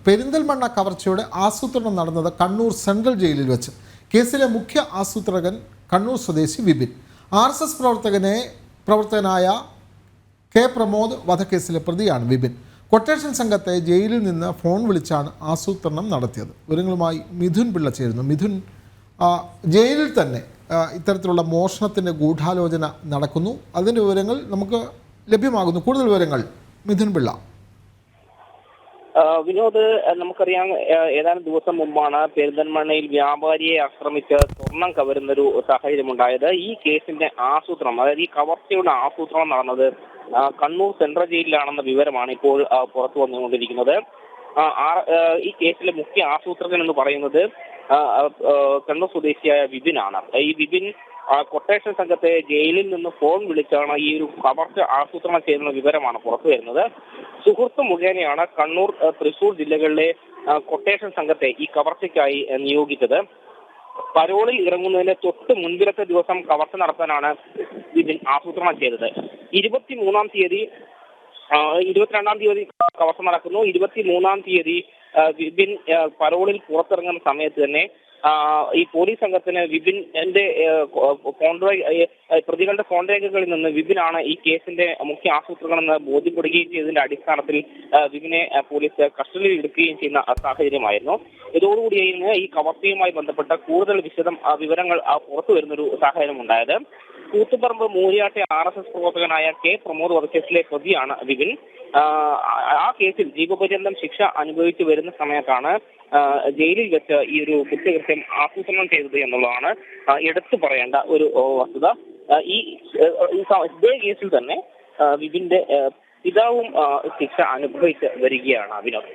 പെരിന്തൽമണ്ണ കവർച്ചയുടെ ആസൂത്രണം നടന്നത് കണ്ണൂർ സെൻട്രൽ ജയിലിൽ വെച്ച്. കേസിലെ മുഖ്യ ആസൂത്രകൻ കണ്ണൂർ സ്വദേശി വിപിൻ. RSS പ്രവർത്തകനായ കെ പ്രമോദ് വധക്കേസിലെ പ്രതിയാണ് വിപിൻ. കൊട്ടേഷൻ സംഘത്തെ ജയിലിൽ നിന്ന് ഫോൺ വിളിച്ചാണ് ആസൂത്രണം നടത്തിയത്. വിവരങ്ങളുമായി മിഥുൻ പിള്ള ചേരുന്നു. മിഥുൻ, ജയിലിൽ തന്നെ ഇത്തരത്തിലുള്ള മോഷണത്തിൻ്റെ ഗൂഢാലോചന നടക്കുന്നു. അതിൻ്റെ വിവരങ്ങൾ നമുക്ക് ലഭ്യമാകുന്നു. കൂടുതൽ വിവരങ്ങൾ മിഥുൻ പിള്ള. വിനോദ്, നമുക്കറിയാം ഏതാനും ദിവസം മുമ്പാണ് പെരിന്തൽമണ്ണയിൽ വ്യാപാരിയെ ആക്രമിച്ച് സ്വർണം കവരുന്നൊരു സാഹചര്യമുണ്ടായത്. ഈ കേസിന്റെ ആസൂത്രണം, അതായത് ഈ കവർച്ചയുടെ ആസൂത്രണം നടന്നത് കണ്ണൂർ സെൻട്രൽ ജയിലിലാണെന്ന വിവരമാണ് ഇപ്പോൾ പുറത്തു വന്നുകൊണ്ടിരിക്കുന്നത്. ഈ കേസിലെ മുഖ്യ ആസൂത്രകൻ എന്ന് പറയുന്നത് കണ്ണൂർ സ്വദേശിയായ വിപിനാണ്. ഈ വിപിൻ കൊട്ടേഷൻ സംഘത്തെ ജയിലിൽ നിന്ന് ഫോൺ വിളിച്ചാണ് ഈ ഒരു കവർച്ച ആസൂത്രണം ചെയ്യുന്ന വിവരമാണ് പുറത്തു വരുന്നത്. സുഹൃത്ത് മുഖേനയാണ് കണ്ണൂർ, തൃശൂർ ജില്ലകളിലെ കൊട്ടേഷൻ സംഘത്തെ ഈ കവർച്ചയ്ക്കായി നിയോഗിച്ചത്. പരോളിൽ ഇറങ്ങുന്നതിന് തൊട്ട് മുൻപിലത്തെ ദിവസം കവർച്ച നടത്താനാണ് വിപിൻ ആസൂത്രണം ചെയ്തത്. 22-ാം തീയതി കവർച്ച നടക്കുന്നു. 23-ാം തീയതി വിപിൻ പരോളിൽ പുറത്തിറങ്ങുന്ന സമയത്ത് തന്നെ ഈ പോലീസ് സംഘത്തിന് വിപിന്റെ പ്രതികളുടെ ഫോൺ രേഖകളിൽ നിന്ന് വിപിനാണ് ഈ കേസിന്റെ മുഖ്യ ആസൂത്രകനെന്ന് ബോധ്യപ്പെടുകയും ചെയ്തതിന്റെ അടിസ്ഥാനത്തിൽ വിപിനെ പോലീസ് കസ്റ്റഡിയിൽ എടുക്കുകയും ചെയ്യുന്ന സാഹചര്യമായിരുന്നു. ഇതോടുകൂടിയായിരുന്നു ഈ കവർച്ചയുമായി ബന്ധപ്പെട്ട കൂടുതൽ വിവരങ്ങൾ പുറത്തു വരുന്നൊരു സാഹചര്യം ഉണ്ടായത്. കൂത്തുപറമ്പ് മൂര്യാട്ടെ RSS പ്രവർത്തകനായ കെ പ്രമോദ് വധക്കേസിലെ പ്രതിയാണ് വിപിൻ. ആ കേസിൽ ജീവപര്യന്തം ശിക്ഷ അനുഭവിച്ചു വരുന്ന സമയത്താണ് ജയിലിൽ വെച്ച് ഈ ഒരു കുറ്റകൃത്യം ആസൂത്രണം ചെയ്തത് എന്നുള്ളതാണ് എടുത്തു പറയേണ്ട ഒരു വസ്തുത. ഇതേ കേസിൽ തന്നെ വിപിന്റെ പിതാവും ശിക്ഷ അനുഭവിച്ച് വരികയാണ്. വിനോദ്.